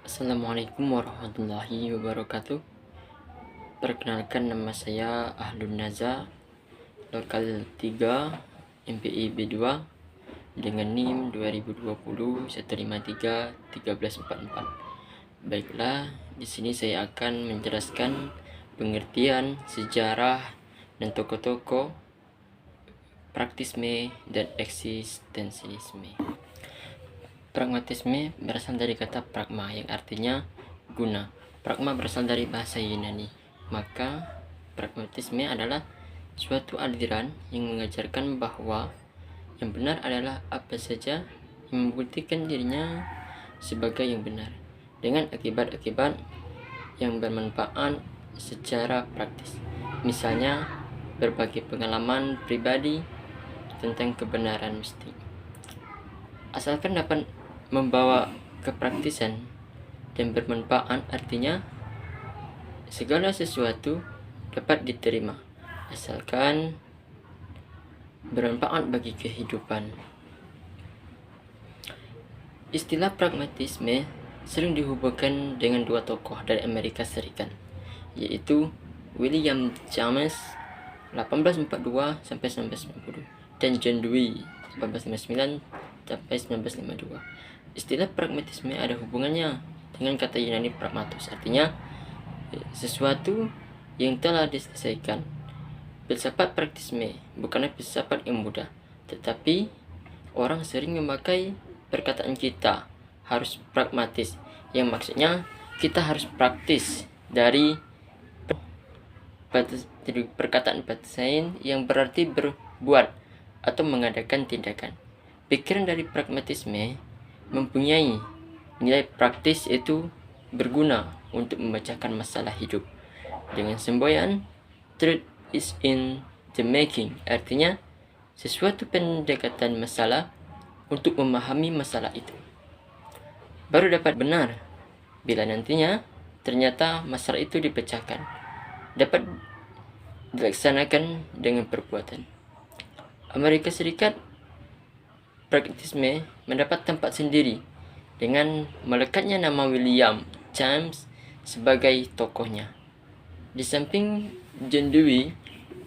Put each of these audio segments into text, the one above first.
Assalamualaikum warahmatullahi wabarakatuh. Perkenalkan, nama saya Ahlun Naza, lokal 3 MPI B2 dengan NIM 2020 153 1344. Baiklah, di sini saya akan menjelaskan pengertian, sejarah, dan tokoh-tokoh praktisme dan eksistensialisme. Pragmatisme berasal dari kata pragma yang artinya guna. Pragma berasal dari bahasa Yunani. Maka pragmatisme adalah suatu aliran yang mengajarkan bahwa yang benar adalah apa saja yang membuktikan dirinya sebagai yang benar, dengan akibat-akibat yang bermanfaat secara praktis. Misalnya, berbagi pengalaman pribadi tentang kebenaran mesti, asalkan dapat membawa kepraktisan dan bermanfaat. Artinya, segala sesuatu dapat diterima asalkan bermanfaat bagi kehidupan. Istilah pragmatisme sering dihubungkan dengan dua tokoh dari Amerika Serikat, yaitu William James 1842 sampai 1990 dan John Dewey 1859 sampai 1952. Istilah pragmatisme ada hubungannya dengan kata Yunani pragmatos, artinya sesuatu yang telah diselesaikan. Filsafat praktisme bukanlah filsafat yang mudah, tetapi orang sering memakai perkataan kita harus pragmatis, yang maksudnya kita harus praktis dari perkataan batasan yang berarti berbuat atau mengadakan tindakan. Pikiran dari pragmatisme mempunyai nilai praktis, yaitu berguna untuk memecahkan masalah hidup. Dengan semboyan truth is in the making, artinya sesuatu pendekatan masalah untuk memahami masalah itu baru dapat benar bila nantinya ternyata masalah itu dipecahkan, dapat dilaksanakan dengan perbuatan. Amerika Serikat, pragmatisme mendapat tempat sendiri dengan melekatnya nama William James sebagai tokohnya. Di samping John Dewey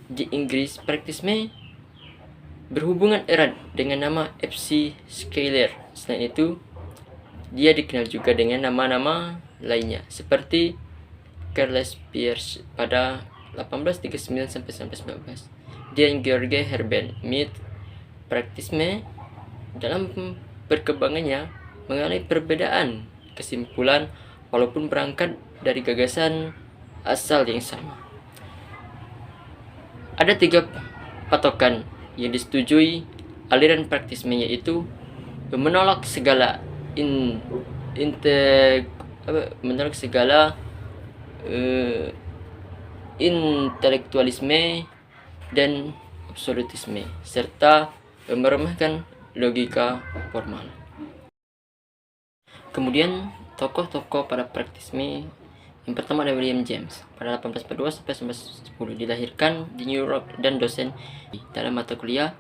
di Inggris, pragmatisme berhubungan erat dengan nama F.C. Schiller. Selain itu, dia dikenal juga dengan nama-nama lainnya seperti Charles Peirce pada 1839 sampai 1919 dan George Herbert Mead. Pragmatisme dalam perkembangannya mengalami perbedaan kesimpulan walaupun berangkat dari gagasan asal yang sama. Ada 3 patokan yang disetujui aliran pragmatisme, yaitu menolak segala intelektualisme dan absolutisme, serta meremehkan logika formal. Kemudian tokoh-tokoh pada pragmatisme, yang pertama ada William James pada 1842 sampai 1910, dilahirkan di New York dan dosen dalam mata kuliah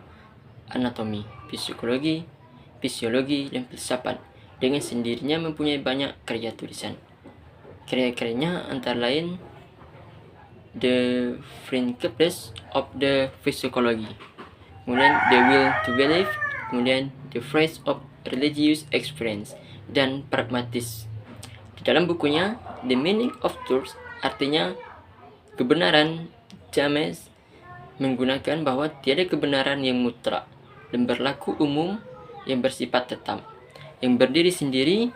anatomi, psikologi, fisiologi, dan filsafat. Dengan sendirinya mempunyai banyak karya tulisan. Karya-karyanya antara lain The Principles of the Physiology, kemudian The Will to Believe, kemudian The Phrase of Religious Experience, dan Pragmatis. Di dalam bukunya The Meaning of Truth, artinya kebenaran, James menggunakan bahwa tiada kebenaran yang mutlak dan berlaku umum yang bersifat tetap, yang berdiri sendiri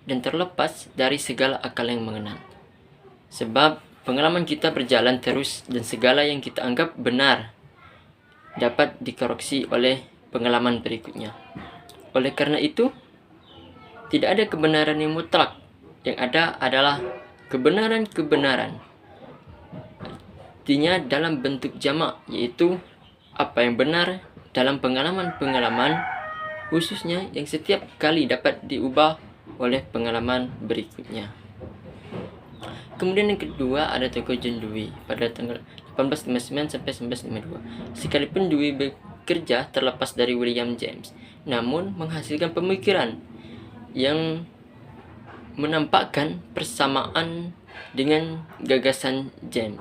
dan terlepas dari segala akal yang mengenal. Sebab pengalaman kita berjalan terus dan segala yang kita anggap benar dapat dikoreksi oleh pengalaman berikutnya. Oleh karena itu, tidak ada kebenaran yang mutlak. Yang ada adalah kebenaran-kebenaran. Artinya dalam bentuk jamak, yaitu apa yang benar dalam pengalaman-pengalaman khususnya yang setiap kali dapat diubah oleh pengalaman berikutnya. Kemudian yang kedua ada tokoh John Dewey pada tanggal 1859 sampai 1952. Sekalipun Dewey bekerja terlepas dari William James, namun menghasilkan pemikiran yang menampakkan persamaan dengan gagasan James.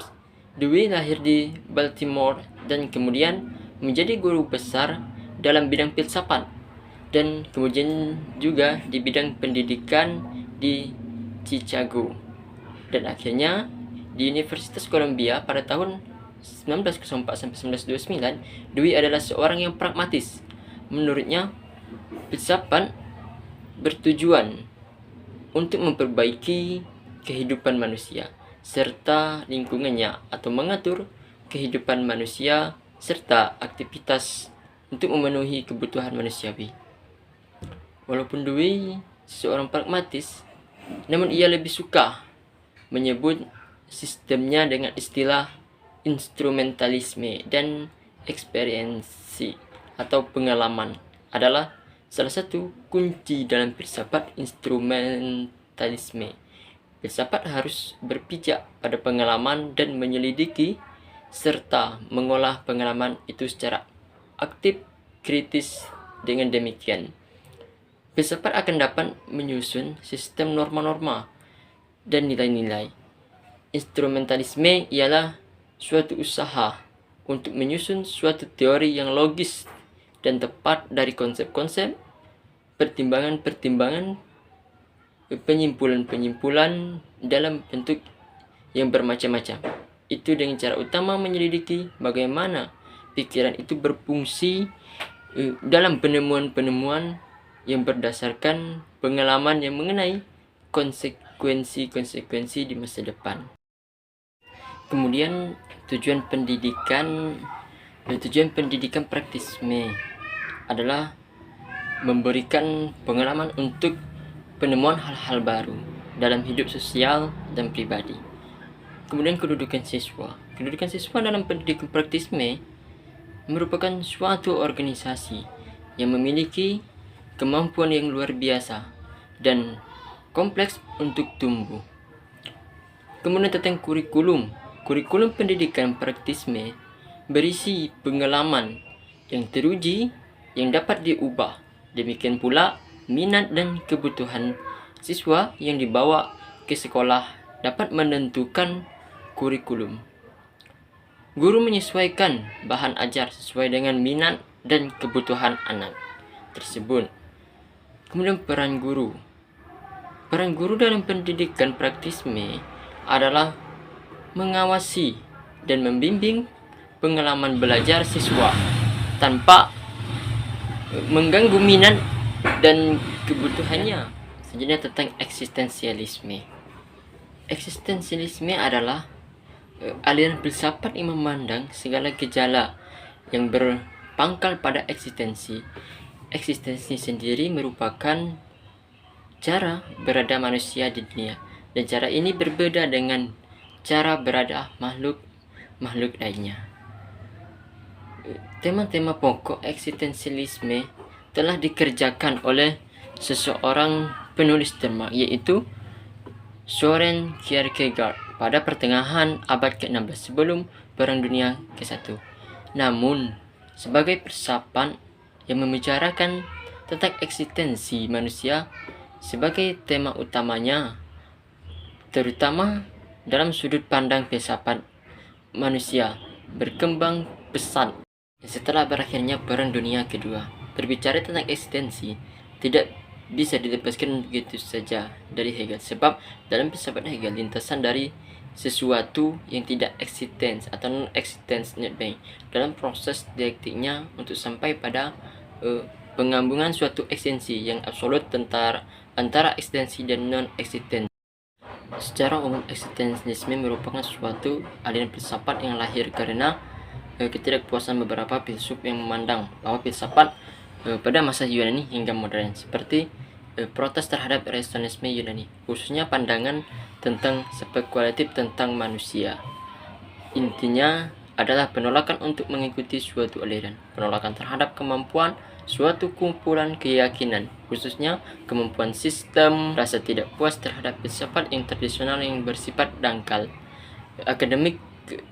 Dewey lahir di Baltimore dan kemudian menjadi guru besar dalam bidang filsafat dan kemudian juga di bidang pendidikan di Chicago. Dan akhirnya di Universitas Columbia pada tahun 1904 sampai 1929, Dewey adalah seorang yang pragmatis. Menurutnya, filsafat bertujuan untuk memperbaiki kehidupan manusia serta lingkungannya atau mengatur kehidupan manusia serta aktivitas untuk memenuhi kebutuhan manusiawi. Walaupun Dewey seorang pragmatis, namun ia lebih suka menyebut sistemnya dengan istilah instrumentalisme dan eksperiensi atau pengalaman adalah salah satu kunci dalam filsafat instrumentalisme. Filsafat harus berpijak pada pengalaman dan menyelidiki serta mengolah pengalaman itu secara aktif, kritis. Dengan demikian, filsafat akan dapat menyusun sistem norma-norma dan nilai-nilai. Instrumentalisme ialah suatu usaha untuk menyusun suatu teori yang logis dan tepat dari konsep-konsep, pertimbangan-pertimbangan, penyimpulan-penyimpulan dalam bentuk yang bermacam-macam. Itu dengan cara utama menyelidiki bagaimana pikiran itu berfungsi dalam penemuan-penemuan yang berdasarkan pengalaman yang mengenai konsekuensi-konsekuensi di masa depan. Kemudian tujuan pendidikan praktisme adalah memberikan pengalaman untuk penemuan hal-hal baru dalam hidup sosial dan pribadi. Kemudian kedudukan siswa. Kedudukan siswa dalam pendidikan praktisme merupakan suatu organisasi yang memiliki kemampuan yang luar biasa dan kompleks untuk tumbuh. Kemudian tentang kurikulum. Kurikulum pendidikan praktisme berisi pengalaman yang teruji yang dapat diubah. Demikian pula minat dan kebutuhan siswa yang dibawa ke sekolah dapat menentukan kurikulum. Guru menyesuaikan bahan ajar sesuai dengan minat dan kebutuhan anak tersebut. Kemudian peran guru. Peran guru dalam pendidikan praktisme adalah mengawasi dan membimbing pengalaman belajar siswa tanpa mengganggu minat dan kebutuhannya. Sejenis tentang eksistensialisme. Eksistensialisme adalah aliran filsafat yang memandang segala gejala yang berpangkal pada eksistensi. Eksistensi sendiri merupakan cara berada manusia di dunia, dan cara ini berbeda dengan cara berada makhluk lainnya. Tema-tema pokok eksistensialisme telah dikerjakan oleh seseorang penulis Denmark, yaitu Søren Kierkegaard pada pertengahan abad ke-16 sebelum Perang Dunia ke-1. Namun, sebagai filsafat yang membicarakan tentang eksistensi manusia sebagai tema utamanya, terutama dalam sudut pandang filsafat manusia berkembang pesat setelah berakhirnya Perang Dunia Kedua. Berbicara tentang eksistensi tidak bisa dilepaskan begitu saja dari Hegel, sebab dalam filsafat Hegel lintasan dari sesuatu yang tidak eksistens atau non-eksistens dalam proses dialektiknya untuk sampai pada penggabungan suatu eksistensi yang absolut antara eksistensi dan non-eksistensi. Secara umum, eksistensialisme merupakan suatu aliran filsafat yang lahir karena ketidakpuasan beberapa filsuf yang memandang bahwa filsafat pada masa Yunani hingga modern seperti protes terhadap rasionalisme Yunani, khususnya pandangan tentang spekulatif tentang manusia. Intinya adalah penolakan untuk mengikuti suatu aliran, penolakan terhadap kemampuan suatu kumpulan keyakinan, khususnya kemampuan sistem, rasa tidak puas terhadap filsafat yang tradisional yang bersifat dangkal, akademik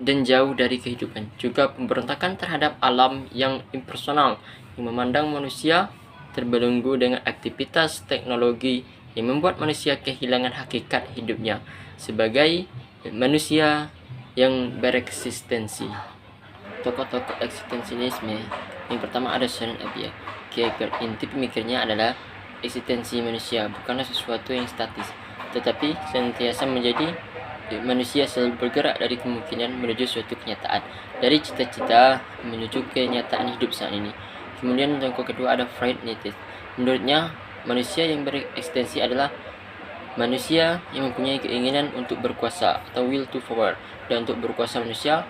dan jauh dari kehidupan. Juga pemberontakan terhadap alam yang impersonal, yang memandang manusia terbelenggu dengan aktivitas teknologi yang membuat manusia kehilangan hakikat hidupnya sebagai manusia yang bereksistensi. Tokoh-tokoh eksistensialisme yang pertama ada Søren Kierkegaard. Kierkegaard inti pemikirannya adalah eksistensi manusia bukanlah sesuatu yang statis, tetapi senantiasa menjadi manusia selalu bergerak dari kemungkinan menuju suatu kenyataan, dari cita-cita menuju kenyataan hidup saat ini. Kemudian tokoh kedua ada Friedrich Nietzsche. Menurutnya manusia yang bereksistensi adalah manusia yang mempunyai keinginan untuk berkuasa atau will to power, dan untuk berkuasa manusia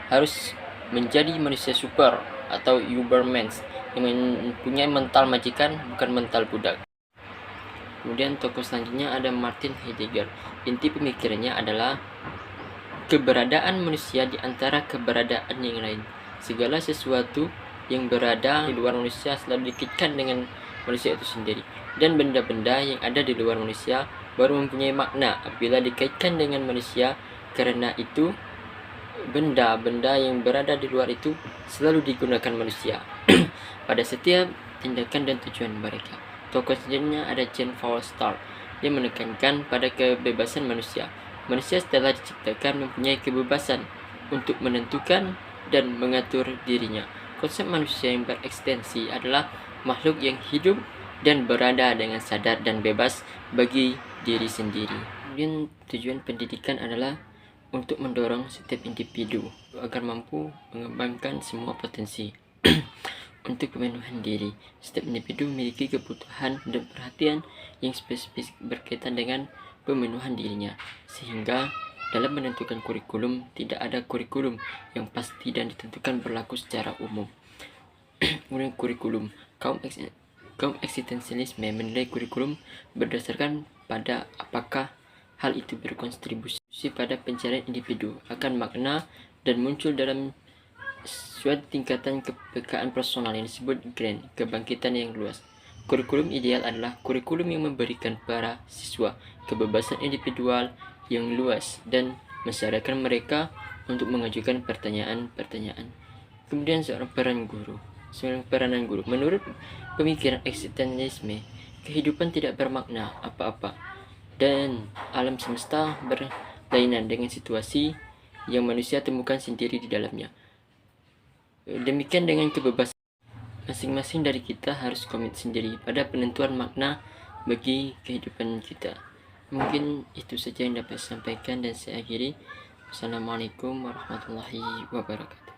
harus menjadi manusia super atau Ubermensch yang mempunyai mental majikan bukan mental budak. Kemudian tokoh selanjutnya ada Martin Heidegger. Inti pemikirannya adalah keberadaan manusia di antara keberadaan yang lain. Segala sesuatu yang berada di luar manusia selalu dikaitkan dengan manusia itu sendiri, dan benda-benda yang ada di luar manusia baru mempunyai makna apabila dikaitkan dengan manusia. Karena itu benda-benda yang berada di luar itu selalu digunakan manusia pada setiap tindakan dan tujuan mereka. Tokoh selanjutnya ada Jean-Paul Sartre. Dia menekankan pada kebebasan manusia. Manusia setelah diciptakan mempunyai kebebasan untuk menentukan dan mengatur dirinya. Konsep manusia yang bereksistensi adalah makhluk yang hidup dan berada dengan sadar dan bebas bagi diri sendiri. Kemudian tujuan pendidikan adalah untuk mendorong setiap individu agar mampu mengembangkan semua potensi untuk pemenuhan diri. Setiap individu memiliki kebutuhan dan perhatian yang spesifik berkaitan dengan pemenuhan dirinya, sehingga dalam menentukan kurikulum tidak ada kurikulum yang pasti dan ditentukan berlaku secara umum. Kemudian kurikulum, kaum eksistensialisme menilai kurikulum berdasarkan pada apakah hal itu berkontribusi pada pencarian individu akan makna dan muncul dalam suatu tingkatan kepekaan personal yang disebut grand, kebangkitan yang luas. Kurikulum ideal adalah kurikulum yang memberikan para siswa kebebasan individual yang luas dan mensyaratkan mereka untuk mengajukan pertanyaan-pertanyaan. Kemudian seorang peranan guru. Menurut pemikiran eksistensialisme, kehidupan tidak bermakna apa-apa dan alam semesta berlainan dengan situasi yang manusia temukan sendiri di dalamnya. Demikian dengan kebebasan, masing-masing dari kita harus komit sendiri pada penentuan makna bagi kehidupan kita. Mungkin itu saja yang dapat saya sampaikan dan saya akhiri. Wassalamualaikum warahmatullahi wabarakatuh.